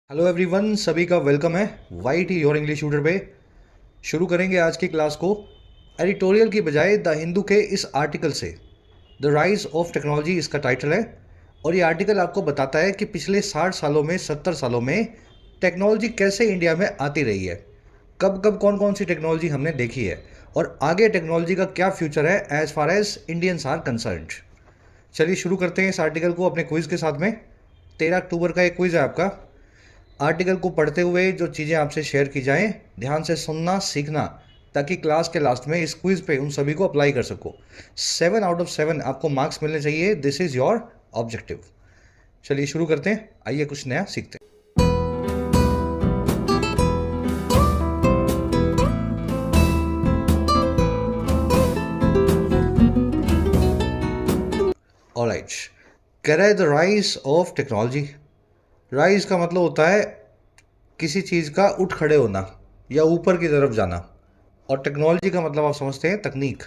Hello everyone, सभी का welcome है वाइट योर इंग्लिश ट्यूटर पे। शुरू करेंगे आज की क्लास को एडिटोरियल की बजाय द हिंदू के इस आर्टिकल से। द राइज ऑफ टेक्नोलॉजी इसका टाइटल है और ये आर्टिकल आपको बताता है कि पिछले 60 सालों में 70 सालों में टेक्नोलॉजी कैसे इंडिया में आती रही है, कब कब कौन कौन सी टेक्नोलॉजी हमने देखी है और आगे टेक्नोलॉजी का क्या फ्यूचर है as far as Indians are concerned. चलिए शुरू करते हैं इस आर्टिकल को अपने क्विज़ के साथ में। 13 अक्टूबर का एक क्विज़ है आपका। आर्टिकल को पढ़ते हुए जो चीज़ें आपसे शेयर की जाएं, ध्यान से सुनना सीखना, ताकि क्लास के लास्ट में इस क्विज पे उन सभी को अप्लाई कर सको। 7 आउट ऑफ 7 आपको मार्क्स मिलने चाहिए। This is your objective. चलिए शुरू करते हैं, आइए कुछ नया सीखते हैं। ऑलराइट, कह रहा है the rise of technology. Rise का मतलब होता है किसी चीज़ का उठ खड़े होना या ऊपर की तरफ जाना, और टेक्नोलॉजी का मतलब आप समझते हैं तकनीक।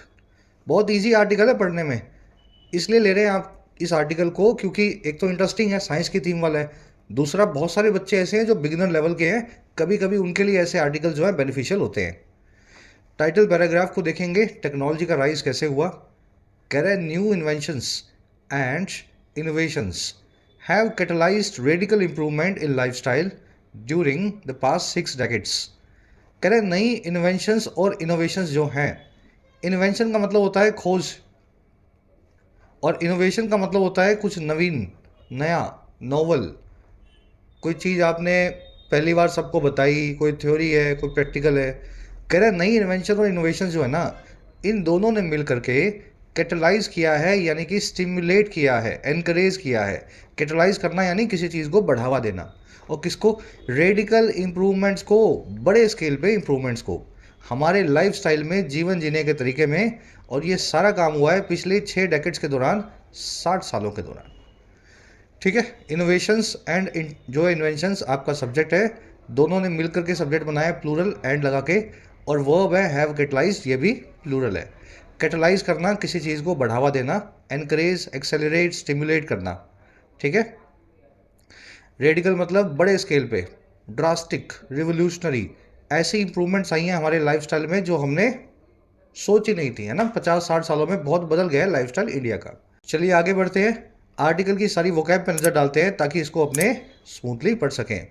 बहुत इजी आर्टिकल है पढ़ने में, इसलिए ले रहे हैं आप इस आर्टिकल को क्योंकि एक तो इंटरेस्टिंग है, साइंस की थीम वाला है। दूसरा, बहुत सारे बच्चे ऐसे हैं जो बिगिनर लेवल के हैं, कभी कभी उनके लिए ऐसे आर्टिकल जो है बेनिफिशियल होते हैं। टाइटल पैराग्राफ को देखेंगे, टेक्नोलॉजी का राइज कैसे हुआ। कह रहे हैं new inventions and innovations have catalyzed radical improvement in lifestyle during the past 6 decades। कह रहे नई इन्वेंशंस और इनोवेशंस जो हैं, इन्वेंशन का मतलब होता है खोज और इनोवेशन का मतलब होता है कुछ नवीन, नया, नोवल। कोई चीज़ आपने पहली बार सबको बताई, कोई थ्योरी है, कोई प्रैक्टिकल है। कह रहे नई इन्वेंशन और इनोवेशन जो है ना, इन दोनों ने मिल करके कैटलाइज किया है, यानी कि स्टिमुलेट किया है, एनकरेज किया है। कैटलाइज करना यानी किसी चीज़ को बढ़ावा देना, और किसको? रेडिकल इम्प्रूवमेंट्स को, बड़े स्केल पे इम्प्रूवमेंट्स को हमारे लाइफस्टाइल में, जीवन जीने के तरीके में। और ये सारा काम हुआ है पिछले 6 डेकेड्स के दौरान, 60 सालों के दौरान। ठीक है, इनोवेशंस एंड जो इन्वेंशंस आपका सब्जेक्ट है, दोनों ने मिलकर के सब्जेक्ट बनाया है, प्लूरल एंड लगा के। और वर्ब है हैव कैटलाइज्ड, ये भी प्लूरल है। कैटलाइज करना, किसी चीज़ को बढ़ावा देना, एनकरेज, एक्सेलरेट, स्टिमुलेट करना। ठीक है। रेडिकल मतलब बड़े स्केल पे, ड्रास्टिक, रिवोल्यूशनरी। ऐसी इंप्रूवमेंट्स आई हैं हमारे लाइफस्टाइल में जो हमने सोची नहीं थी, है ना। 50-60 सालों में बहुत बदल गया है लाइफस्टाइल इंडिया का। चलिए आगे बढ़ते हैं, आर्टिकल की सारी वोकैब पे नज़र डालते हैं ताकि इसको अपने स्मूथली पढ़ सकें।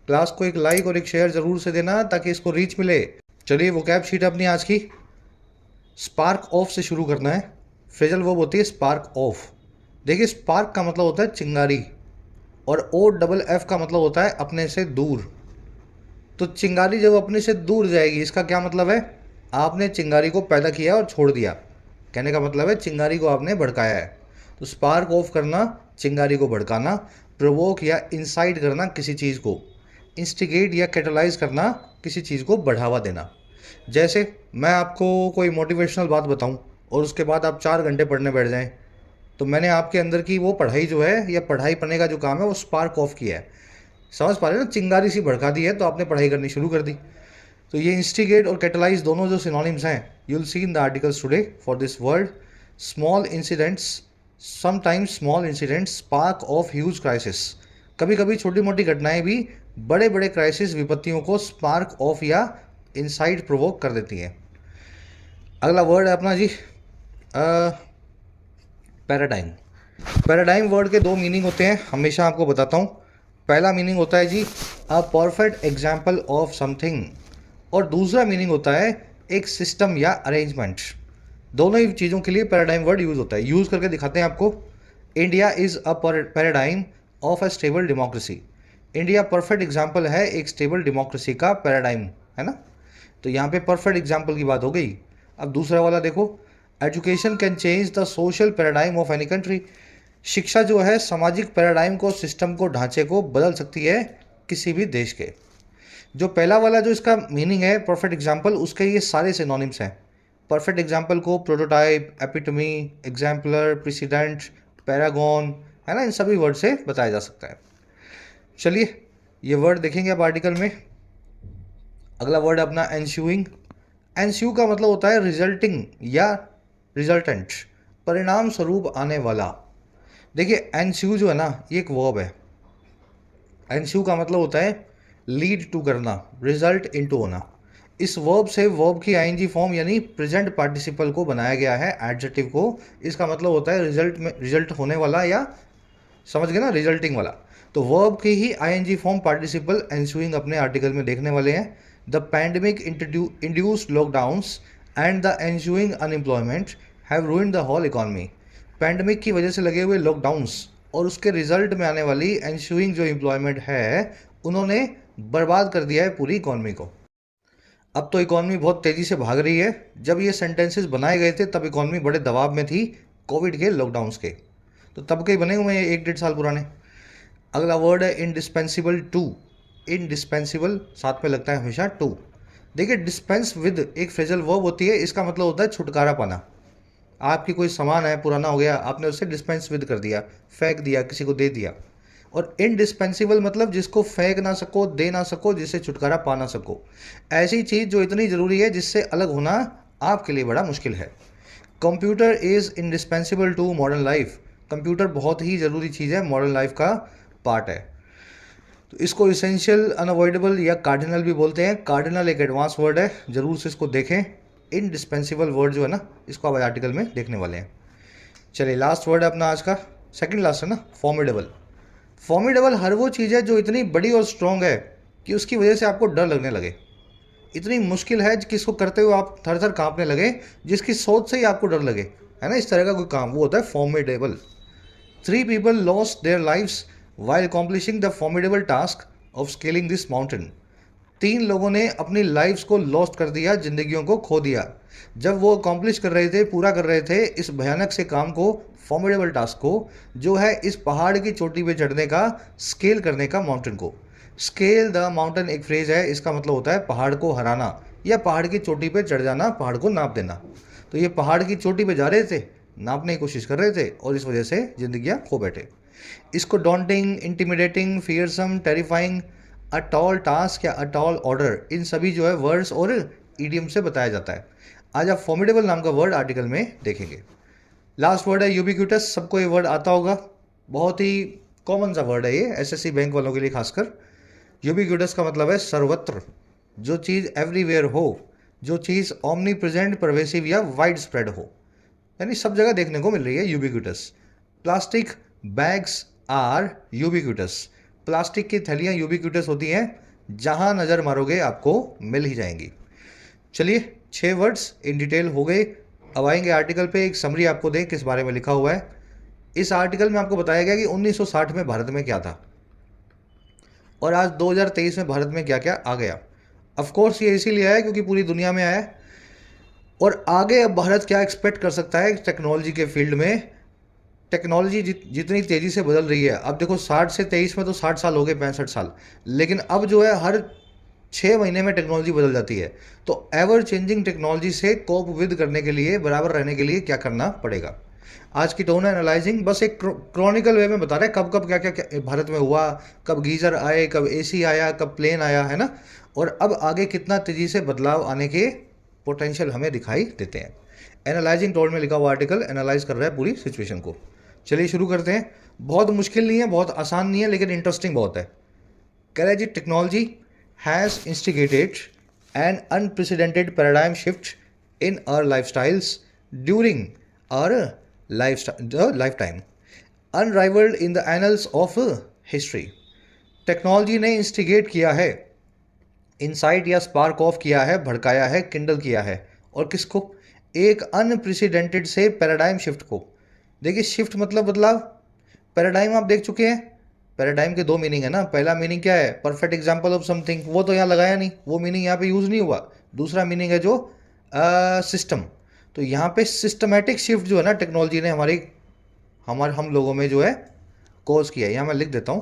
क्लास को एक लाइक और एक शेयर ज़रूर से देना ताकि इसको रीच मिले। चलिए वोकैब शीट अपनी आज की, स्पार्क ऑफ से शुरू करना है। फ्रेजल वर्ब होती है स्पार्क ऑफ। देखिए, स्पार्क का मतलब होता है चिंगारी, और ओ डबल एफ का मतलब होता है अपने से दूर। तो चिंगारी जब अपने से दूर जाएगी, इसका क्या मतलब है? आपने चिंगारी को पैदा किया और छोड़ दिया, कहने का मतलब है चिंगारी को आपने भड़काया है। तो स्पार्क ऑफ करना, चिंगारी को भड़काना। प्रोवोक या इंसाइट करना किसी चीज़ को, इंस्टिगेट या कैटलाइज करना किसी चीज़ को बढ़ावा देना। जैसे मैं आपको कोई मोटिवेशनल बात बताऊं और उसके बाद आप 4 घंटे पढ़ने बैठ जाएं, तो मैंने आपके अंदर की वो पढ़ाई जो है, या पढ़ाई पढ़ने का जो काम है, वो स्पार्क ऑफ किया है। समझ पा रहे हैं ना, चिंगारी सी भड़का दी है तो आपने पढ़ाई करनी शुरू कर दी। तो ये इंस्टिगेट और कैटलाइज दोनों जो सिनोनिम्स हैं, you will see in the articles today for this word. Small incidents, sometimes small incidents spark of huge crisis. कभी कभी छोटी मोटी घटनाएं भी बड़े बड़े क्राइसिस, विपत्तियों को स्पार्क ऑफ या इंसाइट प्रोवोक कर देती हैं। अगला वर्ड है अपना जी पैराडाइम। पैराडाइम वर्ड के 2 मीनिंग होते हैं, हमेशा आपको बताता हूँ। पहला मीनिंग होता है जी a perfect example of something, और दूसरा मीनिंग होता है एक सिस्टम या अरेंजमेंट। दोनों ही चीज़ों के लिए पैराडाइम वर्ड यूज़ होता है। यूज़ करके दिखाते हैं आपको। India is a paradigm of a stable democracy. India perfect example है एक स्टेबल डेमोक्रेसी का, पैराडाइम, है ना। तो यहाँ पे परफेक्ट एग्जाम्पल की बात हो गई। अब दूसरा वाला देखो, education can change the social paradigm of any country. शिक्षा जो है सामाजिक पैराडाइम को, सिस्टम को, ढांचे को बदल सकती है किसी भी देश के। जो पहला वाला जो इसका मीनिंग है परफेक्ट एग्जाम्पल, उसके ये सारे सिनोनिम्स हैं। परफेक्ट एग्जाम्पल को prototype, epitome, exemplar, president, Paragon, है ना, इन सभी वर्ड से बताया जा सकता है। चलिए ये वर्ड देखेंगे अब आर्टिकल में। अगला वर्ड अपना एंस्यूइंग। एंस्यू का मतलब होता है रिजल्टिंग या रिजल्टेंट, परिणाम स्वरूप आने वाला। देखिए एंस्यू जो है ना, ये एक वर्ब है। एंस्यू का मतलब होता है लीड टू करना, रिजल्ट इनटू होना। इस वर्ब से वर्ब की आईएनजी फॉर्म यानी प्रेजेंट पार्टिसिपल को बनाया गया है, एडजेक्टिव को। इसका मतलब होता है रिजल्ट में, रिजल्ट होने वाला, या समझ गए ना, रिजल्टिंग वाला। तो वर्ब की ही आईएनजी फॉर्म पार्टिसिपल एंस्यूइंग अपने आर्टिकल में देखने वाले हैं। The pandemic induced lockdowns and the ensuing unemployment have ruined the whole economy. Pandemic की वजह से लगे हुए लॉकडाउन्स और उसके रिजल्ट में आने वाली एंस्यूइंग जो एम्प्लॉयमेंट है, उन्होंने बर्बाद कर दिया है पूरी इकॉनमी को। अब तो इकॉनमी बहुत तेज़ी से भाग रही है। जब ये सेंटेंसेस बनाए गए थे तब इकॉनमी बड़े दबाव में थी कोविड के, लॉकडाउन्स के। तो तब के बने हुए हैं, 1-1.5 साल पुराने। अगला वर्ड है इंडिस्पेंसिबल टू। इंडिस्पेंसिबल साथ में लगता है हमेशा टू। देखिए, डिस्पेंस विद एक फ्रेजल वर्ब होती है, इसका मतलब होता है छुटकारा पाना। आपकी कोई सामान है, पुराना हो गया, आपने उसे डिस्पेंस विद कर दिया, फेंक दिया, किसी को दे दिया। और इनडिस्पेंसिबल मतलब जिसको फेंक ना सको, दे ना सको, जिससे छुटकारा पा ना सको। ऐसी चीज़ जो इतनी ज़रूरी है जिससे अलग होना आपके लिए बड़ा मुश्किल है। Computer is indispensable to modern life. Computer बहुत ही ज़रूरी चीज़ है, मॉडर्न लाइफ का पार्ट है। तो इसको इसेंशियल, अनअवॉइडेबल या कार्डिनल भी बोलते हैं। कार्डिनल एक एडवांस वर्ड है, ज़रूर से इसको देखें। इनडिस्पेंसिबल वर्ड जो है ना, इसको आप आर्टिकल में देखने वाले हैं। चलिए, लास्ट वर्ड है अपना आज का, सेकंड लास्ट है ना, फॉर्मिडेबल। फॉर्मिडेबल हर वो चीज़ है जो इतनी बड़ी और स्ट्रॉन्ग है कि उसकी वजह से आपको डर लगने लगे। इतनी मुश्किल है कि इसको करते हुए आप थर थर काँपने लगे, जिसकी सोच से ही आपको डर लगे, है ना, इस तरह का कोई काम, वो होता है formidable. 3 people lost their lives while accomplishing the formidable task of scaling this mountain. 3 लोगों ने अपनी लाइफ्स को लॉस्ट कर दिया, जिंदगियों को खो दिया, जब वो अकॉम्प्लिश कर रहे थे, पूरा कर रहे थे इस भयानक से काम को, फॉर्मिडेबल टास्क को, जो है इस पहाड़ की चोटी पे चढ़ने का, स्केल करने का माउंटेन को। स्केल द माउंटेन एक फ्रेज है, इसका मतलब होता है पहाड़ को हराना या पहाड़ की चोटी पे चढ़ जाना, पहाड़ को नाप देना। तो ये पहाड़ की चोटी पे जा रहे थे, नापने की कोशिश कर रहे थे, और इस वजह से जिंदगियां खो बैठे। इसको daunting, intimidating, fearsome, terrifying, a tall task या अ टॉल ऑर्डर, इन सभी जो है वर्ड्स और ईडियम से बताया जाता है। आज आप फॉर्मिडेबल नाम का वर्ड आर्टिकल में देखेंगे। लास्ट वर्ड है यूबिक्यूटस। सबको ये वर्ड आता होगा, बहुत ही कॉमन सा वर्ड है ये, एसएससी बैंक वालों के लिए खासकर। यूबिक्यूटस का मतलब है सर्वत्र, जो चीज़ एवरीवेयर हो, जो चीज़ ओमनी प्रेजेंट, परवेसिव या वाइड स्प्रेड हो, यानी सब जगह देखने को मिल रही है, ubiquitous. Plastic bags are ubiquitous. Plastic की थैलियाँ यूबिक्यूटस होती हैं, जहाँ नज़र मारोगे आपको मिल ही जाएंगी। चलिए, 6 वर्ड्स इन डिटेल हो गए। अब आएंगे आर्टिकल पे, एक समरी आपको दें किस बारे में लिखा हुआ है। इस आर्टिकल में आपको बताया गया कि 1960 में भारत में क्या था और आज 2023 में भारत में क्या क्या आ गया। ऑफ कोर्स ये इसीलिए आया क्योंकि पूरी दुनिया में आया है। और आगे अब भारत क्या एक्सपेक्ट कर सकता है टेक्नोलॉजी के फील्ड में। टेक्नोलॉजी जितनी तेज़ी से बदल रही है, अब देखो 60 से 23 में तो 60 साल हो गए, 65 साल, लेकिन अब जो है हर 6 महीने में टेक्नोलॉजी बदल जाती है। तो एवर चेंजिंग टेक्नोलॉजी से कोप विद करने के लिए, बराबर रहने के लिए क्या करना पड़ेगा। आज की टोन एनालाइजिंग बस एक क्रॉनिकल वे में बता रहे हैं कब कब क्या क्या भारत में हुआ, कब गीज़र आए, कब एसी आया, कब प्लेन आया, है ना, और अब आगे कितना तेज़ी से बदलाव आने के पोटेंशियल हमें दिखाई देते हैं। एनालाइजिंग टोन में लिखा हुआ आर्टिकल एनालाइज कर रहा है पूरी सिचुएशन को। चलिए शुरू करते हैं। बहुत मुश्किल नहीं है, बहुत आसान नहीं है, लेकिन इंटरेस्टिंग बहुत है। कह रहा है जी, technology has instigated an unprecedented paradigm shift in our lifestyles during our lifetime, unrivaled in the annals of history. Technology ने इंस्टिगेट किया है, इंसाइट या स्पार्क ऑफ किया है, भड़काया है, किंडल किया है, और किसको, एक अनप्रेसिडेंटेड से पैराडाइम शिफ्ट को। देखिए, शिफ्ट मतलब बदलाव, पैराडाइम आप देख चुके हैं। पैराडाइम के 2 मीनिंग है ना। पहला मीनिंग क्या है, परफेक्ट एग्जाम्पल ऑफ समथिंग, वो तो यहाँ लगाया नहीं, वो मीनिंग यहाँ पे यूज़ नहीं हुआ। दूसरा मीनिंग है जो सिस्टम। तो यहाँ पे सिस्टमेटिक शिफ्ट जो है ना, टेक्नोलॉजी ने हम लोगों में जो है कॉज किया है। यहाँ मैं लिख देता हूँ,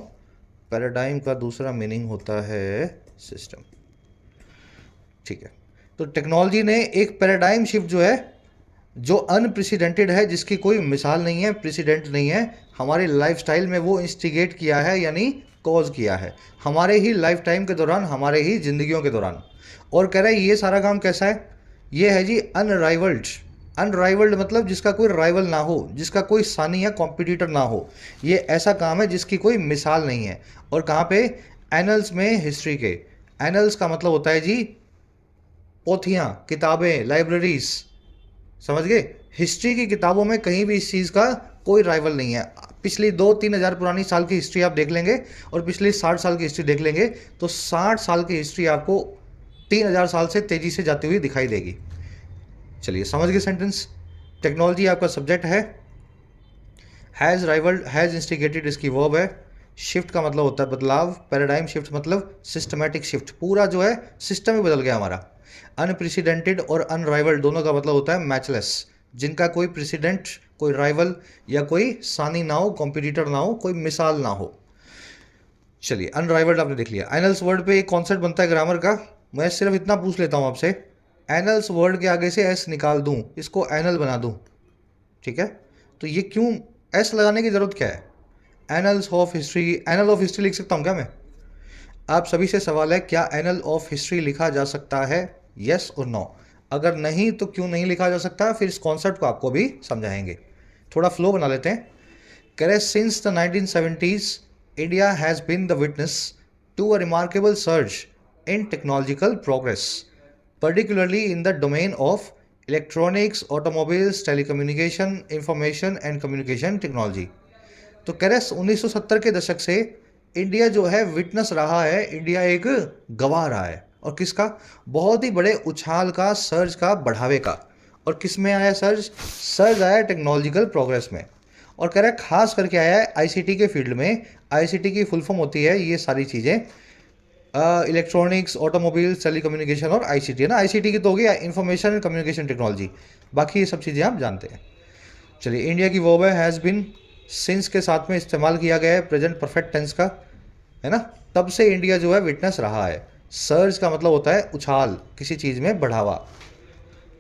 पैराडाइम का दूसरा मीनिंग होता है सिस्टम, ठीक है। तो टेक्नोलॉजी ने एक पैराडाइम शिफ्ट जो है, जो अनप्रेसिडेंटेड है, जिसकी कोई मिसाल नहीं है, प्रेसिडेंट नहीं है, हमारे लाइफस्टाइल में वो इंस्टिगेट किया है, यानी कॉज किया है, हमारे ही लाइफ टाइम के दौरान, हमारे ही जिंदगियों के दौरान। और कह रहा है ये सारा काम कैसा है, ये है जी अनराइवल्ड, अनराइवल्ड मतलब जिसका कोई राइवल ना हो, जिसका कोई सानी या कॉम्पिटिटर ना हो। ये ऐसा काम है जिसकी कोई मिसाल नहीं है। और कहाँ पे? एनल्स में, हिस्ट्री के। एनल्स का मतलब होता है जी पोथियाँ, किताबें, लाइब्रेरीज। समझ गए? हिस्ट्री की किताबों में कहीं भी इस चीज़ का कोई राइवल नहीं है। पिछली 2-3 हज़ार पुरानी साल की हिस्ट्री आप देख लेंगे और पिछली 60 साल की हिस्ट्री देख लेंगे तो 60 साल की हिस्ट्री आपको 3,000 साल से तेज़ी से जाती हुई दिखाई देगी। चलिए समझ गए सेंटेंस। टेक्नोलॉजी आपका सब्जेक्ट है। हैज़ राइवल्ड, हैज़ इंस्टिगेटेड इसकी वर्ब है। शिफ्ट का मतलब होता है बदलाव। पैराडाइम शिफ्ट मतलब सिस्टमैटिक शिफ्ट, पूरा जो है सिस्टम ही बदल गया हमारा। अनप्रेसिडेंटेड और अनराइवल्ड दोनों का मतलब होता है मैचलेस, जिनका कोई प्रेसिडेंट, कोई राइवल या कोई सानी ना हो, कॉम्पिटिटर ना हो, कोई मिसाल ना हो। चलिए अनराइवल्ड आपने देख लिया। एनल्स वर्ड पे एक कॉन्सेप्ट बनता है ग्रामर का। मैं सिर्फ इतना पूछ लेता हूँ आपसे, एनल्स वर्ड के आगे से एस निकाल दूँ, इसको एनल बना दूँ, ठीक है? तो ये क्यों एस लगाने की ज़रूरत क्या है? Annuls of history, anal of history लिख सकता हूँ क्या मैं? आप सभी से सवाल है, क्या एनल ऑफ हिस्ट्री लिखा जा सकता है? यस और नो। अगर नहीं तो क्यों नहीं लिखा जा सकता, फिर इस कॉन्सेप्ट को आपको भी समझाएंगे। थोड़ा फ्लो बना लेते हैं। कह since the 1970s India has been the witness to a remarkable search in technological progress, particularly in the domain of electronics, automobiles, telecommunication, information and communication technology। तो कह रहे 1970 के दशक से इंडिया जो है विटनेस रहा है, इंडिया एक गवाह रहा है। और किसका? बहुत ही बड़े उछाल का, सर्ज का, बढ़ावे का। और किस में आया सर्ज? सर्ज आया टेक्नोलॉजिकल प्रोग्रेस में। और कह रहा है खास करके आया है आईसीटी के फील्ड में। आईसीटी की फुल फॉर्म होती है ये सारी चीज़ें, इलेक्ट्रॉनिक्स, ऑटोमोबाइल्स, टेलीकम्युनिकेशन और आईसीटी है ना। आईसीटी की तो होगी इंफॉर्मेशन एंड कम्युनिकेशन टेक्नोलॉजी, बाकी ये सब चीज़ें आप जानते हैं। चलिए इंडिया की वर्ब है हैज़ बिन, सिंस के साथ में इस्तेमाल किया गया है प्रेजेंट परफेक्ट टेंस का, है ना। तब से इंडिया जो है विटनेस रहा है। सर्ज का मतलब होता है उछाल, किसी चीज़ में बढ़ावा।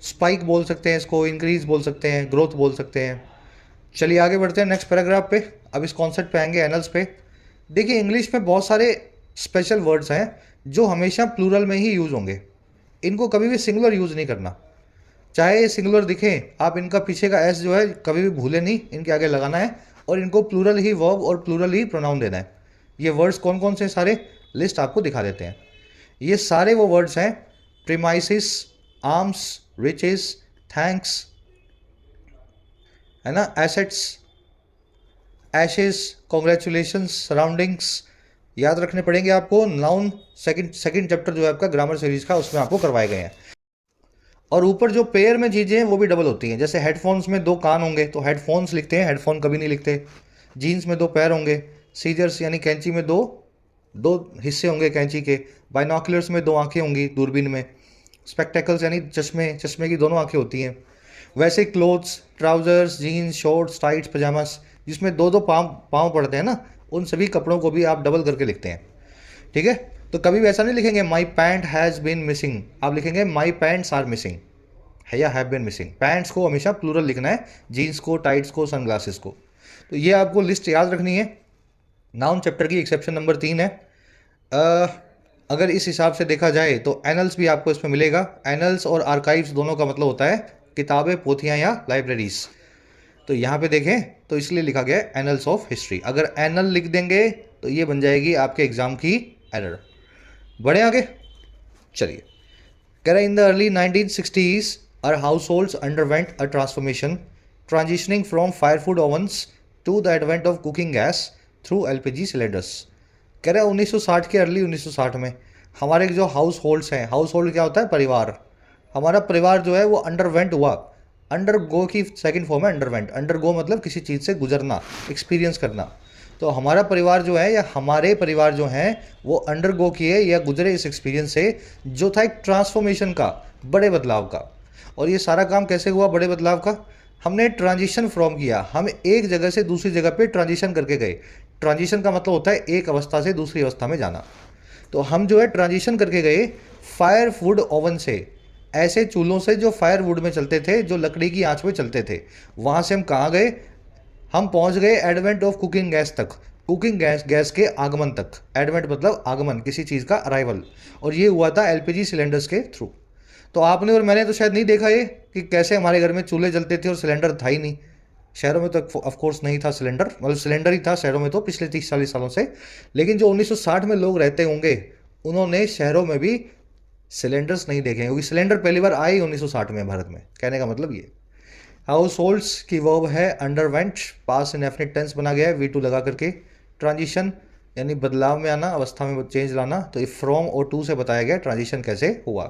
स्पाइक बोल सकते हैं इसको, इंक्रीज बोल सकते हैं, ग्रोथ बोल सकते हैं। चलिए आगे बढ़ते हैं नेक्स्ट पैराग्राफ पे। अब इस कॉन्सेप्ट पे आएंगे, एनल्स पे। देखिए इंग्लिश में बहुत सारे स्पेशल वर्ड्स हैं जो हमेशा प्लूरल में ही यूज़ होंगे। इनको कभी भी सिंगुलर यूज़ नहीं करना। चाहे ये सिंगुलर दिखें, आप इनका पीछे का एस जो है कभी भी भूले नहीं, इनके आगे लगाना है और इनको प्लूरल ही वर्ब और प्लूरल ही प्रोनाउन देना है। ये वर्ड्स कौन कौन से सारे, लिस्ट आपको दिखा देते हैं। ये सारे वो वर्ड्स हैं, प्रीमाइसिस, आर्म्स, रिचेस, थैंक्स, है ना, एसेट्स, एशेस, कॉन्ग्रेचुलेशंस, सराउंडिंग्स। याद रखने पड़ेंगे आपको। नाउन सेकंड चैप्टर जो है आपका ग्रामर सीरीज का, उसमें आपको करवाए गए हैं। और ऊपर जो पेयर में चीज़ें हैं वो भी डबल होती हैं। जैसे हेडफोन्स में 2 कान होंगे तो हेडफोन्स लिखते हैं, हेडफोन कभी नहीं लिखते। जीन्स में 2 पैर होंगे। सीजर्स यानी कैंची में दो दो हिस्से होंगे कैंची के। बाइनोकुलर्स में 2 आंखें होंगी दूरबीन में। स्पेक्टेकल्स यानी चश्मे, चश्मे की दोनों आंखें होती हैं। वैसे clothes, trousers, jeans, shorts, tights, pyjamas, जिसमें 2-2 पाँव पाँव पड़ते हैं ना, उन सभी कपड़ों को भी आप डबल करके लिखते हैं, ठीक है। तो कभी भी ऐसा नहीं लिखेंगे माई पैंट हैज़ बीन मिसिंग, आप लिखेंगे माई पैंट्स आर मिसिंग, है या हैव बीन मिसिंग। पैंट्स को हमेशा प्लूरल लिखना है, जीन्स को, टाइट्स को, सनग्लासेस को। तो ये आपको लिस्ट याद रखनी है। नाउन चैप्टर की एक्सेप्शन नंबर 3 है। अगर इस हिसाब से देखा जाए तो एनल्स भी आपको इसमें मिलेगा। एनल्स और आर्काइव्स दोनों का मतलब होता है किताबें, पोथियाँ या लाइब्रेरीज। तो यहाँ पे देखें तो इसलिए लिखा गया है एनल्स ऑफ हिस्ट्री। अगर एनल लिख देंगे तो ये बन जाएगी आपके एग्जाम की एरर। बढ़े आगे। चलिए कह रहे in the early 1960s our households underwent a transformation, transitioning from firewood ovens to the advent of cooking gas through LPG cylinders। कह रहे 1960 के अर्ली 1960 में हमारे जो हाउस होल्ड्स हैं, हाउस होल्ड क्या होता है? परिवार। हमारा परिवार जो है वो अंडरवेंट हुआ। अंडर गो की सेकंड फॉर्म है अंडरवेंट। अंडर गो मतलब किसी चीज़ से गुजरना, एक्सपीरियंस करना। तो हमारा परिवार जो है या हमारे परिवार जो हैं वो अंडर गो किए या गुजरे इस एक्सपीरियंस से, जो था एक ट्रांसफॉर्मेशन का, बड़े बदलाव का। और ये सारा काम कैसे हुआ बड़े बदलाव का? हमने ट्रांजिशन फ्रॉम किया। हम एक जगह से दूसरी जगह पे ट्रांजिशन करके गए। ट्रांजिशन का मतलब होता है एक अवस्था से दूसरी अवस्था में जाना। तो हम जो है ट्रांजिशन करके गए फायर वुड ओवन से, ऐसे चूल्हों से जो फायर वुड में चलते थे, जो लकड़ी की आंच में चलते थे, वहाँ से हम कहाँ गए? हम पहुँच गए एडवेंट ऑफ कुकिंग गैस तक, कुकिंग गैस के आगमन तक। एडवेंट मतलब आगमन, किसी चीज़ का अराइवल। और ये हुआ था एलपीजी सिलेंडर्स के थ्रू। तो आपने और मैंने तो शायद नहीं देखा ये कि कैसे हमारे घर में चूल्हे जलते थे और सिलेंडर था ही नहीं। शहरों में तो ऑफ कोर्स नहीं था सिलेंडर, मतलब सिलेंडर ही था शहरों में तो पिछले 30-40 सालों से। लेकिन जो 1960 में लोग रहते होंगे उन्होंने शहरों में भी सिलेंडर्स नहीं देखे, क्योंकि सिलेंडर पहली बार आई 1960 में भारत में। कहने का मतलब ये। हाउस होल्ड्स की वर्ब है अंडरवेंट, पास इनडेफिनिट टेंस बना गया है वी टू लगा करके। ट्रांजिशन यानी बदलाव में आना, अवस्था में चेंज लाना, तो ये फ्रॉम और टू से बताया गया ट्रांजिशन कैसे हुआ।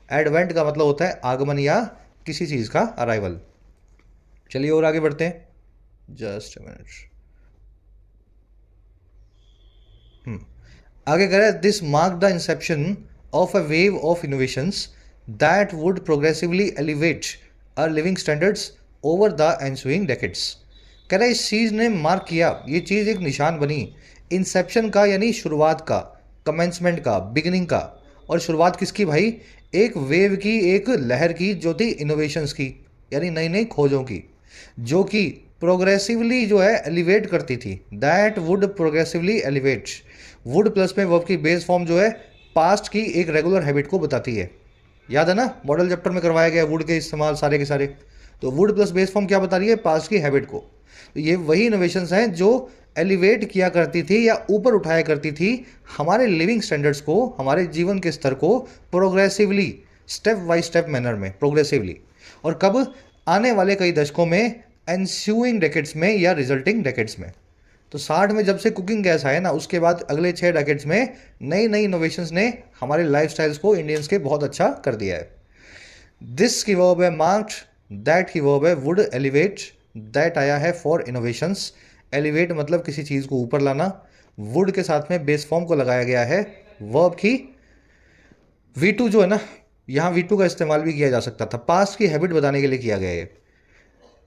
एडवेंट का मतलब होता है आगमन या किसी चीज़ का अराइवल। चलिए और आगे बढ़ते हैं, जस्ट अ मिनट। आगे कह रहा है this mark the inception of a wave of innovations that would progressively elevate our living standards over the ensuing decades. कह रहा है इस चीज़ ने मार्क किया, ये चीज़ एक निशान बनी इंसेप्शन का, यानी शुरुआत का, कमेंसमेंट का, बिगिनिंग का। और शुरुआत किसकी भाई? एक वेव की, एक लहर की जो थी इनोवेशंस की, यानी नई नई खोजों की, जो कि प्रोग्रेसिवली जो है एलिवेट करती थी। That would progressively elevate, would plus में वर्ब की बेस फॉर्म जो है पास्ट की एक रेगुलर हैबिट को बताती है। याद है ना, मॉडल चैप्टर में करवाया गया वुड के इस्तेमाल सारे के सारे। तो वुड प्लस बेस फॉर्म क्या बता रही है? पास्ट की हैबिट को। तो ये वही इनोवेशंस हैं जो एलिवेट किया करती थी या ऊपर उठाया करती थी हमारे लिविंग स्टैंडर्ड्स को, हमारे जीवन के स्तर को progressively, step by step manner में, प्रोग्रेसिवली। और कब? आने वाले कई दशकों में, एंस्यूइंग डेकेड्स में या रिजल्टिंग डेकेड्स में। तो 60 में जब से कुकिंग गैस आया ना, उसके बाद अगले 6 डेकेड्स में नई नई इनोवेशंस ने हमारे लाइफस्टाइल्स को इंडियंस के बहुत अच्छा कर दिया है। दिस की वर्ब है मार्क्ड, दैट की वर्ब है वुड एलिवेट, दैट आया है फॉर इनोवेशंस। एलिवेट मतलब किसी चीज़ को ऊपर लाना, वुड के साथ में बेस फॉर्म को लगाया गया है वर्ब की V2 जो है ना, यहाँ V2 का इस्तेमाल भी किया जा सकता था, पास्ट की हैबिट बताने के लिए किया गया है।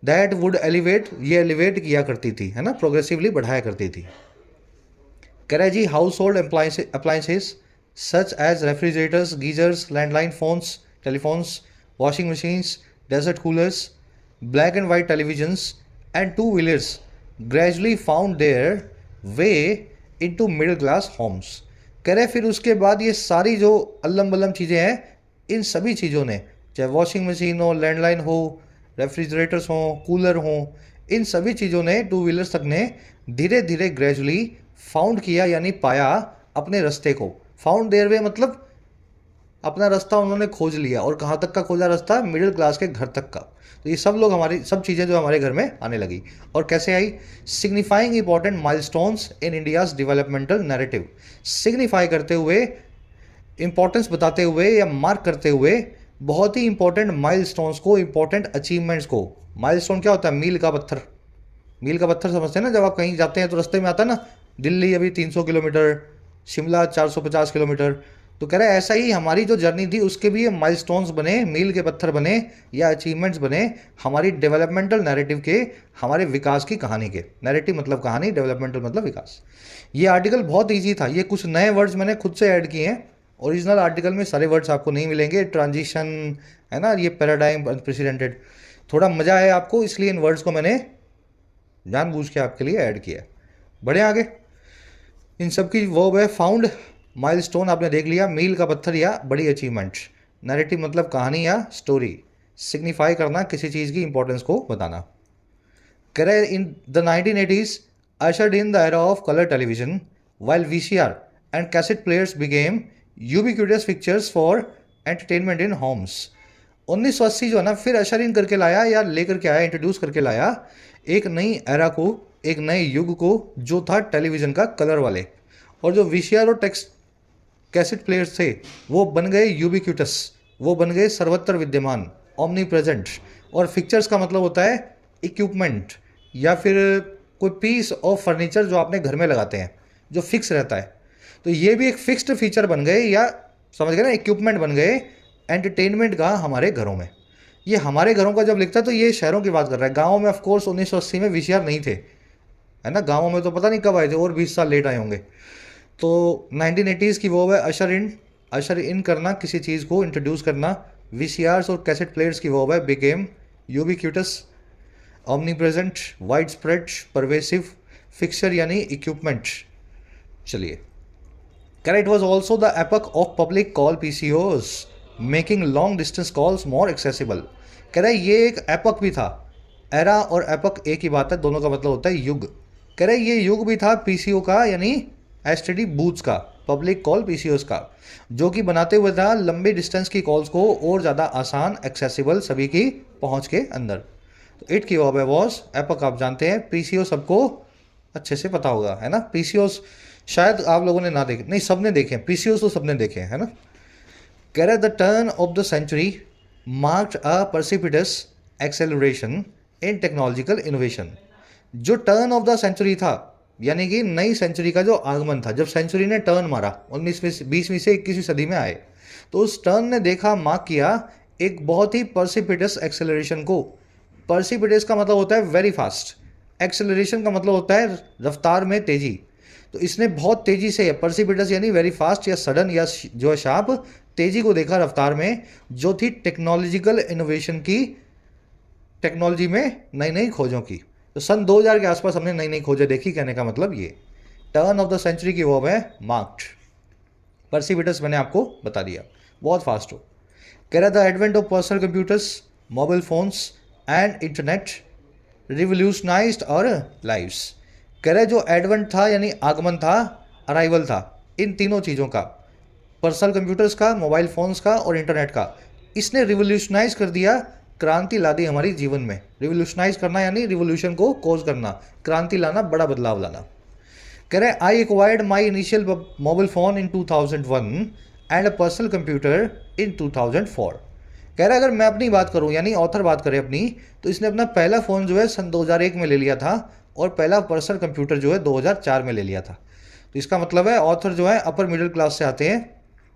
दैट वुड एलिवेट, ये एलिवेट किया करती थी, है ना, प्रोग्रेसिवली बढ़ाया करती थी। कह रहा है जी household appliances such as refrigerators, geysers, landline phones, telephones, washing machines, desert coolers, black and white televisions and two wheelers gradually found their way into middle class homes. कह रहे फिर उसके बाद ये सारी जो अल्लम बल्लम चीज़ें हैं, इन सभी चीज़ों ने, चाहे वॉशिंग मशीन हो, लैंडलाइन हो, रेफ्रिजरेटर्स हों, कूलर हों, इन सभी चीज़ों ने, टू व्हीलर्स तक ने धीरे धीरे ग्रेजुअली फाउंड किया, यानी पाया अपने रास्ते को। फाउंड देयर वे मतलब अपना रास्ता उन्होंने खोज लिया। और कहाँ तक का खोजा रास्ता? मिडिल क्लास के घर तक का। तो ये सब लोग, हमारी सब चीज़ें जो हमारे घर में आने लगी। और कैसे आई? Signifying important milestones in India's developmental narrative. Signify करते हुए, इंपॉर्टेंस बताते हुए या मार्क करते हुए बहुत ही इंपॉर्टेंट माइलस्टोन्स को, इंपॉर्टेंट अचीवमेंट्स को। माइलस्टोन क्या होता है? मील का पत्थर। मील का पत्थर समझते हैं ना, जब आप कहीं जाते हैं तो रास्ते में आता है ना, दिल्ली अभी 300 किलोमीटर, शिमला 450 किलोमीटर। तो कह रहे हैं ऐसा ही हमारी जो जर्नी थी उसके भी ये माइलस्टोन्स बने, मील के पत्थर बने या अचीवमेंट्स बने हमारी डेवलपमेंटल नैरेटिव के, हमारे विकास की कहानी के। नैरेटिव मतलब कहानी, डेवलपमेंटल मतलब विकास। ये आर्टिकल बहुत ईजी था, ये कुछ नए वर्ड्स मैंने खुद से ऐड किए हैं। ओरिजिनल आर्टिकल में सारे वर्ड्स आपको नहीं मिलेंगे। ट्रांजिशन है ना, ये पैराडाइम, अनप्रेसिडेंटेड, थोड़ा मजा आया आपको, इसलिए इन वर्ड्स को मैंने जानबूझ के आपके लिए ऐड किया। बढ़े आगे। इन सब की वर्ब है फाउंड, माइलस्टोन आपने देख लिया, मील का पत्थर या बड़ी अचीवमेंट। नैरेटिव मतलब कहानी या स्टोरी। सिग्निफाई करना, किसी चीज़ की इंपॉर्टेंस को बताना। कह रहे in the 1980s ushered in the era of color television while VCR and cassette players became ubiquitous fixtures for entertainment in homes। 1980 जो है ना, फिर अशर इन करके लाया या लेकर के आया, इंट्रोड्यूस करके लाया एक नई एरा को, एक नए युग को, जो था टेलीविज़न का कलर वाले। और जो VCR और कैसेट प्लेयर्स थे वो बन गए यूबिक्यूटस, वो बन गए सर्वत्र विद्यमान, ओमनी प्रेजेंट। और फिक्चर्स का मतलब होता है इक्विपमेंट या फिर कोई पीस ऑफ फर्नीचर जो आपने घर में लगाते हैं, जो फिक्स रहता है। तो ये भी एक फिक्स्ड फीचर बन गए, या समझ गए ना, इक्विपमेंट बन गए एंटरटेनमेंट का हमारे घरों में। ये हमारे घरों का जब लिखता है तो ये शहरों की बात कर रहा है। गाँवों में ऑफकोर्स 1980 में VCR नहीं थे, है ना, गाँवों में तो पता नहीं कब आए थे, और 20 साल लेट आए होंगे। तो 1980s की वो है अशर इन करना, किसी चीज़ को इंट्रोड्यूस करना। VCRs और कैसेट प्लेयर्स की वो है became ubiquitous, omnipresent, widespread, pervasive, fixer यानी इक्विपमेंट। चलिए, कह it was also the epoch of public call PCOs making long distance calls more accessible. कह रहा है ये एक एपक भी था। एरा और एपक एक ही बात है, दोनों का मतलब होता है युग। कह रहे ये युग भी था पीसीओ का, यानी एसटीडी बूथ्स का, पब्लिक कॉल पीसीओस का, जो कि बनाते हुए था लंबी डिस्टेंस की कॉल्स को और ज़्यादा आसान, एक्सेसिबल, सभी की पहुंच के अंदर। तो इट की वर्ब है वॉज, एपक आप जानते हैं, पीसीओ सबको अच्छे से पता होगा, है ना। पीसीओस शायद आप लोगों ने ना देखे, नहीं सबने देखे, पीसीओस तो सबने देखे, है ना। कह रहे the turn of the century marked a precipitous acceleration in technological innovation. जो टर्न ऑफ द सेंचुरी था, यानी कि नई सेंचुरी का जो आगमन था, जब सेंचुरी ने टर्न मारा 19वीं 20वीं से 21वीं सदी में आए, तो उस टर्न ने देखा, मार्क किया एक बहुत ही परसिपिटस एक्सेलरेशन को। परसिपिटस का मतलब होता है वेरी फास्ट, एक्सेलरेशन का मतलब होता है रफ्तार में तेजी। तो इसने बहुत तेजी से, परसिपिटस यानी वेरी फास्ट या सडन या जो है शार्प, तेजी को देखा रफ्तार में, जो थी टेक्नोलॉजिकल इनोवेशन की, टेक्नोलॉजी में नई नई खोजों की। तो सन 2000 के आसपास हमने नई नई खोजें देखी, कहने का मतलब ये। टर्न ऑफ द सेंचुरी की वर्ब है मार्क्ड। परसिपिटस मैंने आपको बता दिया, बहुत फास्ट हो। कह रहा था advent of personal computers, mobile phones and internet revolutionized our lives. कह रहे जो एडवेंट था यानी आगमन था, अराइवल था इन तीनों चीज़ों का, पर्सनल कंप्यूटर्स का, मोबाइल फोन्स का और इंटरनेट का, इसने रिवोल्यूशनाइज कर दिया, क्रांति ला दी हमारी जीवन में। रिवोल्यूशनाइज करना यानी रिवोल्यूशन को कोज करना, क्रांति लाना, बड़ा बदलाव लाना। कह रहे I acquired my initial mobile phone in 2001 and a personal computer in 2004। कह रहा है अगर मैं अपनी बात करूं, यानी ऑथर बात करे अपनी, तो इसने अपना पहला फ़ोन जो है सन 2001 में ले लिया था और पहला पर्सनल कंप्यूटर जो है 2004 में ले लिया था। तो इसका मतलब है ऑथर जो है अपर मिडिल क्लास से आते हैं।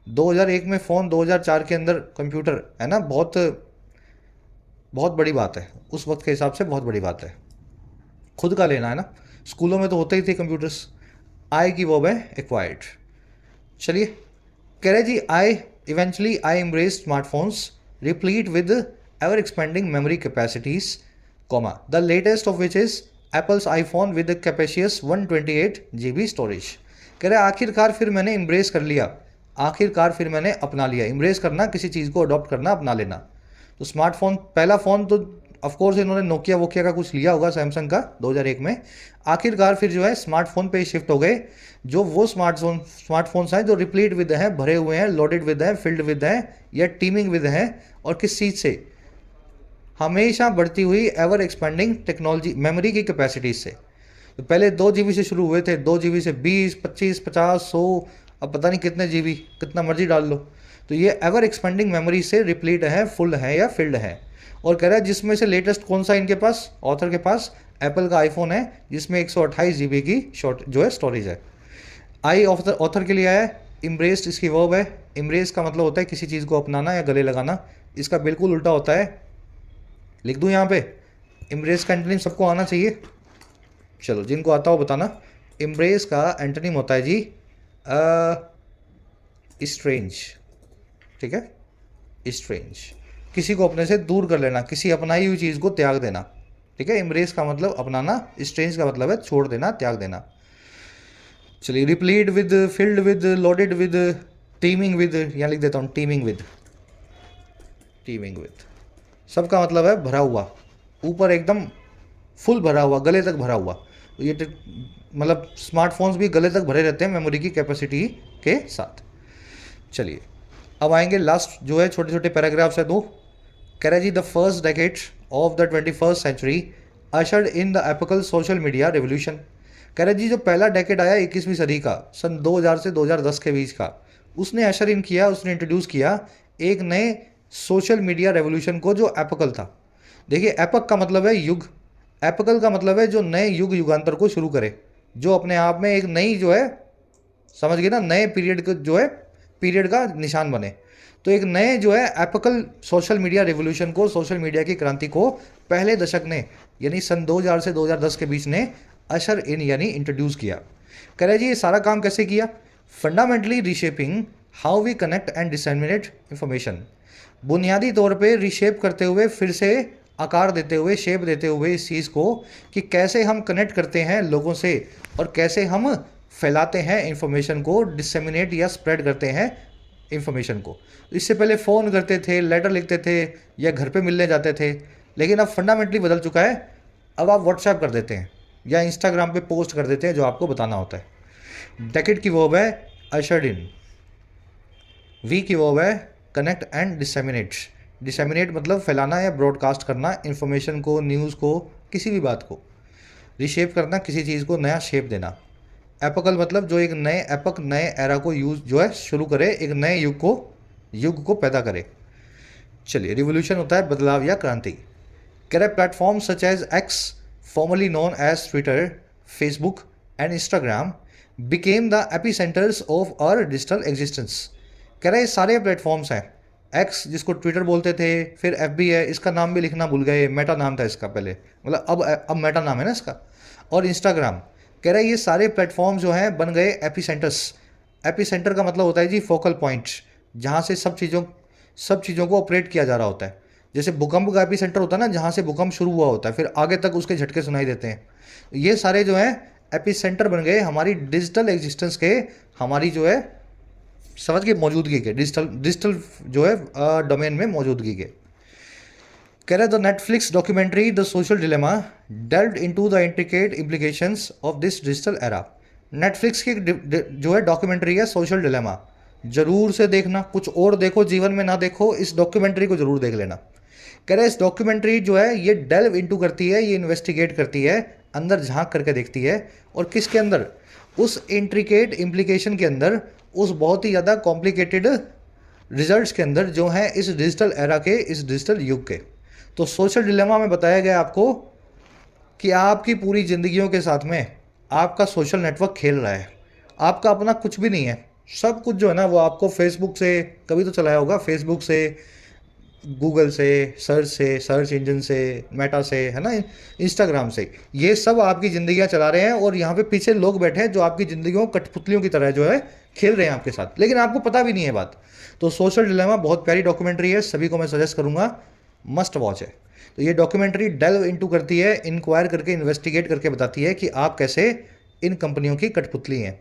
2001 में फ़ोन, 2004 के अंदर कंप्यूटर, है ना। बहुत बहुत बड़ी बात है, उस वक्त के हिसाब से बहुत बड़ी बात है। खुद का लेना, है ना। स्कूलों में तो होते ही थे कंप्यूटर्स। आई की वर्ब है एक्वायर्ड। चलिए, कह रहे जी I eventually I embrace smartphones replete with ever expanding memory capacities, comma the latest of which is Apple's iPhone with capacious 128 GB storage. कह रहे आखिरकार फिर मैंने इम्ब्रेस कर लिया, आखिरकार फिर मैंने अपना लिया। इम्ब्रेस करना, किसी चीज़ को अडॉप्ट करना, अपना लेना। तो स्मार्टफोन, पहला फ़ोन तो ऑफकोर्स इन्होंने नोकिया वोकिया का कुछ लिया होगा, सैमसंग का, 2001 में। आखिरकार फिर जो है स्मार्टफोन पे शिफ्ट हो गए, जो वो स्मार्टफोन्स हैं जो रिप्लीट विद हैं, भरे हुए हैं, लोडेड विद हैं, फिल्ड विद हैं, या टीमिंग विद हैं। और किस चीज़ से? हमेशा बढ़ती हुई एवर एक्सपेंडिंग टेक्नोलॉजी, मेमोरी की कैपेसिटीज से। तो पहले 2 GB से शुरू हुए थे, 2 GB से 20, 25, 50, 100, अब पता नहीं कितने GB, कितना मर्जी डाल लो। तो ये एवर एक्सपेंडिंग मेमोरी से रिप्लीट है, फुल है या फिल्ड है। और कह रहा है जिसमें से लेटेस्ट कौन सा इनके पास, ऑथर के पास, एप्पल का आईफोन है, जिसमें 128 GB की शॉर्ट जो है स्टोरेज है। आई ऑथर के लिए आया है, इम्ब्रेस्ड इसकी वर्ब है। इम्ब्रेस का मतलब होता है किसी चीज़ को अपनाना या गले लगाना। इसका बिल्कुल उल्टा होता है, लिख दूँ यहाँ पे, इम्ब्रेस का एंटोनिम सबको आना चाहिए। चलो जिनको आता हो बताना। इम्ब्रेस का एंटोनिम होता है जी स्ट्रेंज, ठीक है। स्ट्रेंज, किसी को अपने से दूर कर लेना, किसी अपनाई हुई चीज़ को त्याग देना, ठीक है। इम्ब्रेस का मतलब अपनाना, स्ट्रेंज का मतलब है छोड़ देना, त्याग देना। चलिए, replete with, filled with, loaded with, teeming with, यहाँ लिख देता हूँ टीमिंग विद। टीमिंग विद सबका मतलब है भरा हुआ, ऊपर एकदम फुल भरा हुआ, गले तक भरा हुआ। तो ये मतलब स्मार्टफोन्स भी गले तक भरे रहते हैं मेमोरी की कैपेसिटी के साथ। चलिए, अब आएंगे लास्ट जो है छोटे छोटे पैराग्राफ्स है दो। कह रहा जी the first decade of the 21st century ushered in the epical social media revolution. कह रहा जी जो पहला डेकेड आया 21वीं सदी का, सन 2000 से 2010 के बीच का, उसने अशर इन किया, उसने इंट्रोड्यूस किया एक नए सोशल मीडिया रेवोल्यूशन को, जो एपिकल था। देखिए, एपक का मतलब है युग, एपिकल का मतलब है जो नए युग युगांतर को शुरू करे, जो अपने आप में एक नई जो है, समझ गए ना, नए पीरियड का जो है, पीरियड का निशान बने। तो एक नए जो है एपिकल सोशल मीडिया रेवोल्यूशन को, सोशल मीडिया की क्रांति को पहले दशक ने, यानी सन 2000 से 2010 के बीच ने अशर इन यानी इंट्रोड्यूस किया। कह रहे जी ये सारा काम कैसे किया? Fundamentally reshaping how we connect and disseminate information. बुनियादी तौर पे रीशेप करते हुए, फिर से आकार देते हुए, शेप देते हुए इस चीज़ को कि कैसे हम कनेक्ट करते हैं लोगों से और कैसे हम फैलाते हैं इंफॉर्मेशन को, डिसेमिनेट या स्प्रेड करते हैं इंफॉर्मेशन को। इससे पहले फ़ोन करते थे, लेटर लिखते थे या घर पे मिलने जाते थे, लेकिन अब फंडामेंटली बदल चुका है। अब आप व्हाट्सएप कर देते हैं या इंस्टाग्राम पे पोस्ट कर देते हैं जो आपको बताना होता है। डेकेड की वर्ब है अशर्ड इन। वी की वर्ब है कनेक्ट एंड डिसेमिनेट। डिसेमिनेट मतलब फैलाना या ब्रॉडकास्ट करना इंफॉर्मेशन को, न्यूज़ को, किसी भी बात को। रिशेप करना, किसी चीज़ को नया शेप देना। एपोकल मतलब जो एक नए एपक, नए एरा को यूज जो है शुरू करे, एक नए युग को पैदा करे। चलिए, रिवोल्यूशन होता है बदलाव या क्रांति। करे platform such as X, formerly known as Twitter, Facebook and Instagram, became the epicenters of our digital existence. कह रहे सारे प्लेटफॉर्म्स हैं। एक्स जिसको ट्विटर बोलते थे, फिर एफ बी है, इसका नाम भी लिखना भूल गए, मेटा नाम था इसका पहले, मतलब अब मेटा नाम है ना इसका। और इंस्टाग्राम, कह रहे ये सारे प्लेटफॉर्म जो हैं बन गए एपिसेंटर्स। एपिसेंटर का मतलब होता है जी फोकल पॉइंट, जहाँ से सब चीज़ों को ऑपरेट किया जा रहा होता है। जैसे भूकंप का एपिसेंटर होता है ना, जहाँ से भूकंप शुरू हुआ होता है, फिर आगे तक उसके झटके सुनाई देते हैं। ये सारे जो हैं एपिसेंटर बन गए हमारी डिजिटल एग्जिस्टेंस के, हमारी जो है समझ के मौजूदगी के, डिजिटल जो है डोमेन में मौजूदगी के। कह रहे the Netflix documentary the Social Dilemma delved into the intricate implications of this digital era. Netflix की जो है डॉक्यूमेंट्री है सोशल डिलेमा, जरूर से देखना, कुछ और देखो जीवन में ना देखो, इस डॉक्यूमेंट्री को जरूर देख लेना। कह रहे इस डॉक्यूमेंट्री जो है ये डेल्व इनटू करती है, ये इन्वेस्टिगेट करती है, अंदर झांक करके देखती है। और किसके अंदर? उस इंट्रिकेट इम्प्लीकेशन के अंदर, उस बहुत ही ज़्यादा कॉम्प्लिकेटेड रिजल्ट्स के अंदर जो हैं इस डिजिटल एरा के, इस डिजिटल युग के। तो सोशल डिलेमा में बताया गया आपको कि आपकी पूरी ज़िंदगियों के साथ में आपका सोशल नेटवर्क खेल रहा है। आपका अपना कुछ भी नहीं है, सब कुछ जो है ना वो आपको फेसबुक से, कभी तो चलाया होगा, फेसबुक से, गूगल से, सर्च इंजन से, मेटा से, है ना, इंस्टाग्राम से, ये सब आपकी ज़िंदगियां चला रहे हैं। और यहाँ पे पीछे लोग बैठे हैं जो आपकी ज़िंदगियों कठपुतलियों की तरह जो है खेल रहे हैं आपके साथ, लेकिन आपको पता भी नहीं है बात। तो सोशल डिलेमा बहुत प्यारी डॉक्यूमेंट्री है, सभी को मैं सजेस्ट करूँगा, मस्ट वॉच है। तो ये डॉक्यूमेंट्री डेल्व इनटू करती है, इंक्वायर करके, इन्वेस्टिगेट करके बताती है कि आप कैसे इन कंपनियों की कठपुतली हैं।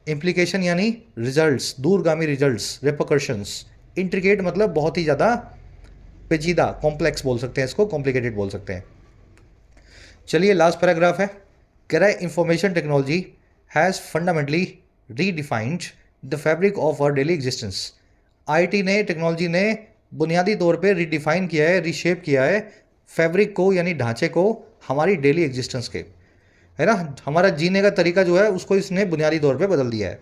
इम्प्लीकेशन यानी रिजल्ट्स, दूरगामी रिजल्ट्स, रेपरकशंस। इंट्रिकेट मतलब बहुत ही ज़्यादा पेचीदा, कॉम्प्लेक्स बोल सकते हैं इसको, कॉम्प्लिकेटेड बोल सकते हैं। चलिए, लास्ट पैराग्राफ है। कह रहा है information technology has fundamentally redefined the fabric of our daily existence. IT ने, टेक्नोलॉजी ने बुनियादी तौर पे रीडिफाइन किया है, रीशेप किया है फैब्रिक को, यानी ढांचे को, हमारी डेली एग्जिस्टेंस के, है ना, हमारा जीने का तरीका जो है उसको इसने बुनियादी तौर पे बदल दिया है।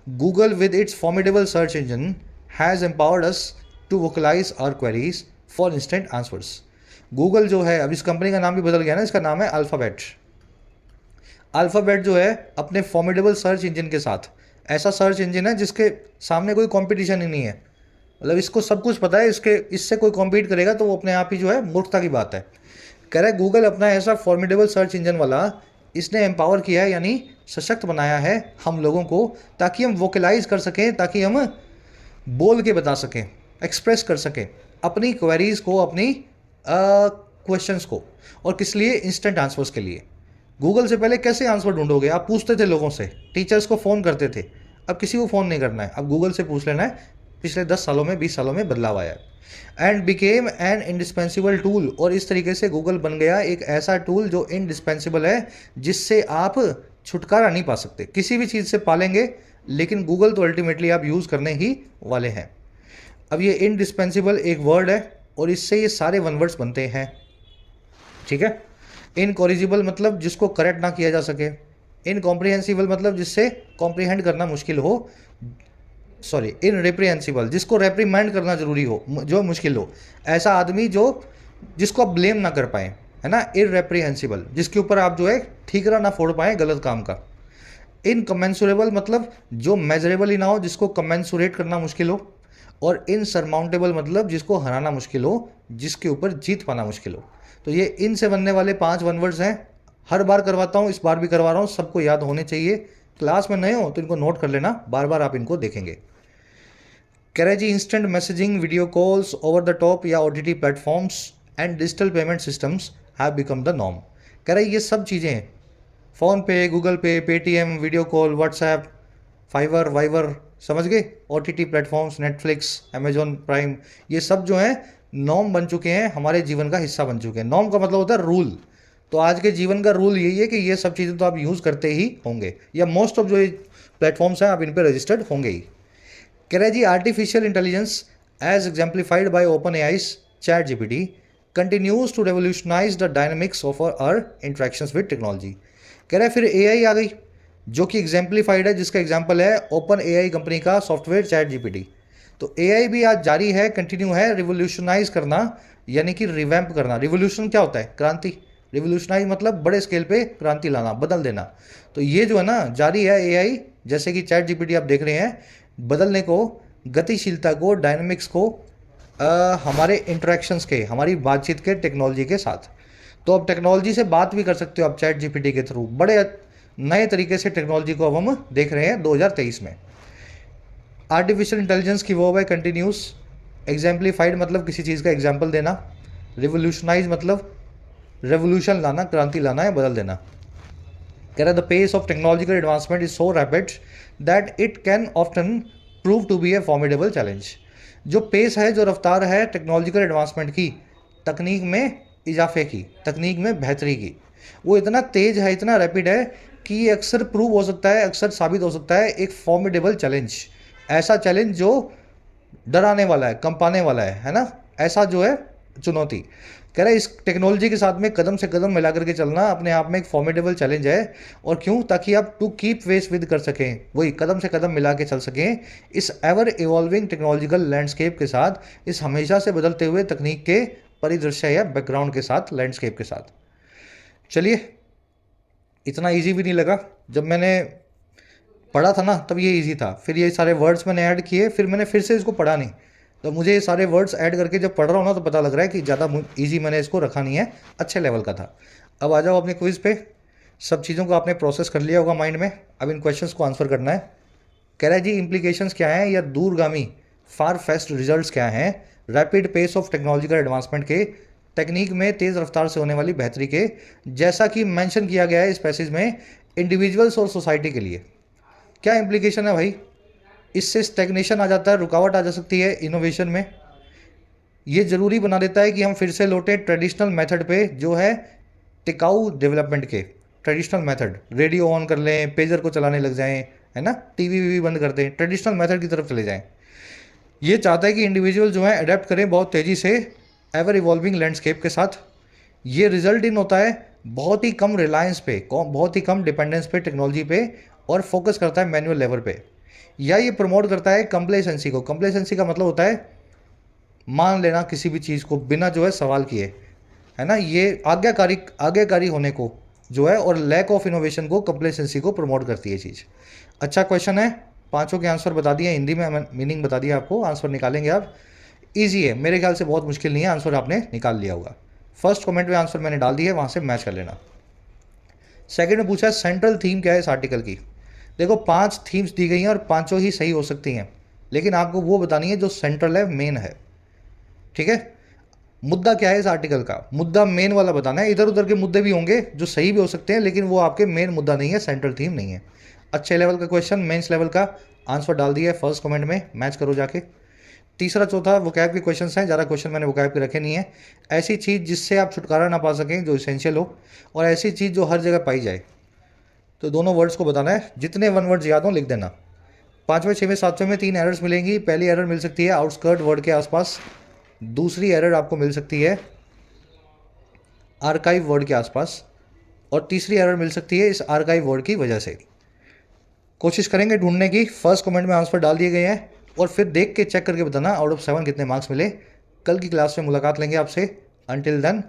Google with its formidable search engine has empowered us to vocalise our queries for instant answers. Google जो है, अब इस कंपनी का नाम भी बदल गया ना, इसका नाम है अल्फ़ाबेट। अल्फ़ाबेट जो है अपने फॉर्मिडेबल सर्च इंजन के साथ, ऐसा सर्च इंजन है जिसके सामने कोई कंपटीशन ही नहीं है, मतलब इसको सब कुछ पता है, इससे कोई कॉम्पीट करेगा तो वो अपने आप ही जो है मूर्खता की बात है। कह रहा है गूगल अपना ऐसा फॉर्मिडेबल सर्च इंजन वाला इसने एम्पावर किया है, यानी सशक्त बनाया है हम लोगों को, ताकि हम वोकलाइज कर सकें, ताकि हम बोल के बता सकें, एक्सप्रेस कर सकें अपनी क्वेरीज़ को, अपनी क्वेश्चंस को। और किस लिए? इंस्टेंट आंसर्स के लिए। गूगल से पहले कैसे आंसर ढूंढोगे? आप पूछते थे लोगों से, टीचर्स को फ़ोन करते थे, अब किसी को फ़ोन नहीं करना है, अब गूगल से पूछ लेना है। पिछले 10 सालों में, 20 सालों में बदलाव आया है। And became an indispensable tool, और इस तरीके से गूगल बन गया एक ऐसा टूल जो इंडिस्पेंसिबल है, जिससे आप छुटकारा नहीं पा सकते। किसी भी चीज़ से पालेंगे, लेकिन गूगल तो अल्टीमेटली आप यूज़ करने ही वाले हैं। अब ये इंडिस्पेंसिबल एक वर्ड है और इससे ये सारे वन वर्ड्स बनते हैं, ठीक है। इनकॉरिजिबल मतलब जिसको करेक्ट ना किया जा सके, इनकॉम्प्रिहेंसिबल मतलब जिससे कॉम्प्रीहेंड करना मुश्किल हो, सॉरी इनरिप्रिहेंसिबल जिसको रेप्रीमेंड करना जरूरी हो, जो मुश्किल हो, ऐसा आदमी जिसको आप ब्लेम ना कर पाए, है ना। इररेप्रिहेंसिबल जिसके ऊपर आप जो है ठीकरा ना फोड़ पाए गलत काम का। इनकमेंसुरेबल मतलब जो मेजरेबल ही ना हो, जिसको कमेंसुरेट करना मुश्किल हो। और इनसरमाउंटेबल मतलब जिसको हराना मुश्किल हो, जिसके ऊपर जीत पाना मुश्किल हो। तो ये इन से बनने वाले 5 वन वर्ड्स हैं। हर बार करवाता हूँ, इस बार भी करवा रहा हूँ, सबको याद होने चाहिए। क्लास में नए हो तो इनको नोट कर लेना, बार बार आप इनको देखेंगे। कह रहे जी instant messaging, video calls, over the top या OTT platforms and digital payment systems have become the norm. कह रहे ये सब चीज़ें, PhonePe, Google Pay, Paytm, video call, WhatsApp, Fiverr, Viber, समझ गए? OTT platforms, Netflix, Amazon Prime, ये सब जो है नॉर्म बन चुके हैं, हमारे जीवन का हिस्सा बन चुके हैं। नॉर्म का मतलब होता है रूल। तो आज के जीवन का रूल यही है कि ये सब चीज़ें तो आप यूज़ करते ही होंगे, या मोस्ट ऑफ जो प्लेटफॉर्म्स हैं आप इन पर रजिस्टर्ड होंगे ही। कह रहे जी artificial intelligence as exemplified by OpenAI's ChatGPT continues to revolutionize the dynamics of our interactions with technology. कह रहा है फिर एआई आ गई जो कि एग्जाम्प्लीफाइड है, जिसका एग्जाम्पल है ओपन एआई कंपनी का सॉफ्टवेयर चैट जीपीटी। तो एआई भी आज जारी है, कंटिन्यू है रिवोल्यूशनाइज करना, यानी कि रिवैम्प करना। रिवोल्यूशन क्या होता है? क्रांति। रिवोल्यूशनाइज मतलब बड़े स्केल पे क्रांति लाना, बदल देना। तो ये जो है ना जारी है एआई, जैसे कि चैट जीपीटी आप देख रहे हैं, बदलने को, गतिशीलता को, डायनामिक्स को हमारे इंटरेक्शंस के, हमारी बातचीत के टेक्नोलॉजी के साथ। तो अब टेक्नोलॉजी से बात भी कर सकते हो आप चैट जीपीटी के थ्रू। बड़े नए तरीके से टेक्नोलॉजी को अब हम देख रहे हैं 2023 में। आर्टिफिशियल इंटेलिजेंस की वो है कंटिन्यूस। एग्जाम्पलीफाइड मतलब किसी चीज़ का एग्जाम्पल देना। रिवोल्यूशनाइज मतलब रेवोल्यूशन लाना, क्रांति लाना है, बदल देना। कह रहा है the pace of technological advancement is so rapid that it can often prove to be a formidable challenge. जो पेस है, जो रफ्तार है टेक्नोलॉजिकल एडवांसमेंट की, तकनीक में इजाफे की, तकनीक में बेहतरी की, वो इतना तेज है, इतना रैपिड है कि ये अक्सर प्रूव हो सकता है, अक्सर साबित हो सकता है एक फॉर्मिडेबल चैलेंज। ऐसा चैलेंज जो डराने वाला है, कंपाने वाला है ना, ऐसा जो है चुनौती। कह रहा है इस टेक्नोलॉजी के साथ में कदम से कदम मिला करके चलना अपने आप में एक फॉर्मिडेबल चैलेंज है। और क्यों? ताकि आप टू कीप वेस विद कर सकें, वही कदम से कदम मिला के चल सकें इस एवर इवॉल्विंग टेक्नोलॉजिकल लैंडस्केप के साथ, इस हमेशा से बदलते हुए तकनीक के परिदृश्य या बैकग्राउंड के साथ, लैंडस्केप के साथ। चलिए, इतना ईजी भी नहीं लगा। जब मैंने पढ़ा था ना तब ये ईजी था, फिर ये सारे वर्ड्स मैंने ऐड किए, फिर मैंने फिर से इसको पढ़ा नहीं। तो मुझे ये सारे वर्ड्स ऐड करके जब पढ़ रहा हूँ ना तो पता लग रहा है कि ज़्यादा ईजी मैंने इसको रखा नहीं है, अच्छे लेवल का था। अब आ जाओ अपने क्विज़ पे। सब चीज़ों को आपने प्रोसेस कर लिया होगा माइंड में, अब इन क्वेश्चंस को आंसर करना है। कह रहा है जी इम्प्लीकेशंस क्या हैं या दूरगामी फार फेस्ट रिजल्ट्स क्या हैं rapid pace of technological advancement के, तकनीक में तेज़ रफ्तार से होने वाली बेहतरी के, जैसा कि मेंशन किया गया है इस पैसेज में, इंडिविजुअल्स और सोसाइटी के लिए। क्या इम्प्लीकेशन है भाई? इससे स्टैग्नेशन आ जाता है, रुकावट आ जा सकती है इनोवेशन में। ये ज़रूरी बना देता है कि हम फिर से लौटें ट्रेडिशनल मेथड पे, जो है टिकाऊ डेवलपमेंट के ट्रेडिशनल मेथड। रेडियो ऑन कर लें, पेजर को चलाने लग जाएं, है ना, टीवी वीवी बंद कर दें, ट्रेडिशनल मेथड की तरफ चले जाएं। ये चाहता है कि इंडिविजुअल जो है अडेप्ट करें बहुत तेज़ी से एवर इवॉल्विंग लैंडस्केप के साथ। ये रिजल्ट इन होता है बहुत ही कम रिलायंस पे, बहुत ही कम डिपेंडेंस पे टेक्नोलॉजी पे, और फोकस करता है मैनुअल लेवल पे। या ये प्रमोट करता है कंप्लेसेंसी को। कंप्लेसेंसी का मतलब होता है मान लेना किसी भी चीज़ को बिना जो है सवाल किए, है ना। ये आज्ञाकारी होने को जो है, और लैक ऑफ इनोवेशन को, कंप्लेसेंसी को प्रमोट करती है चीज़। अच्छा क्वेश्चन है, पांचों के आंसर बता दिए, हिंदी में मीनिंग बता दिया आपको, आंसर निकालेंगे आप। ईजी है, मेरे ख्याल से बहुत मुश्किल नहीं है, आंसर आपने निकाल लिया होगा। फर्स्ट कमेंट में आंसर मैंने डाल दिया है, वहाँ से मैच कर लेना। सेकंड में पूछा है सेंट्रल थीम क्या है इस आर्टिकल की। देखो 5 थीम्स दी गई हैं और पांचों ही सही हो सकती हैं, लेकिन आपको वो बतानी है जो सेंट्रल है, मेन है। ठीक है, मुद्दा क्या है इस आर्टिकल का, मुद्दा मेन वाला बताना है। इधर उधर के मुद्दे भी होंगे जो सही भी हो सकते हैं, लेकिन वो आपके मेन मुद्दा नहीं है, सेंट्रल थीम नहीं है। अच्छे लेवल का क्वेश्चन, मेंस लेवल का, आंसर डाल दिया है फर्स्ट कमेंट में, मैच करो जाके। तीसरा चौथा वोकैब के क्वेश्चन हैं, ज़्यादा क्वेश्चन मैंने वोकैब के रखे नहीं है। ऐसी चीज़ जिससे आप छुटकारा ना पा सकें, जो इसेंशियल हो, और ऐसी चीज़ जो हर जगह पाई जाए। तो दोनों वर्ड्स को बताना है, जितने वन वर्ड्स याद हो लिख देना। 5वें 6वें 7वें में 3 एरर्स मिलेंगी। पहली एरर मिल सकती है आउटस्कर्ट वर्ड के आसपास, दूसरी एरर आपको मिल सकती है आर्काइव वर्ड के आसपास, और तीसरी एरर मिल सकती है इस आर्काइव वर्ड की वजह से। कोशिश करेंगे ढूंढने की। फर्स्ट कमेंट में आंसर डाल दिए गए हैं, और फिर देख के चेक करके बताना आउट ऑफ 7 कितने मार्क्स मिले। कल की क्लास में मुलाकात लेंगे आपसे। Until then.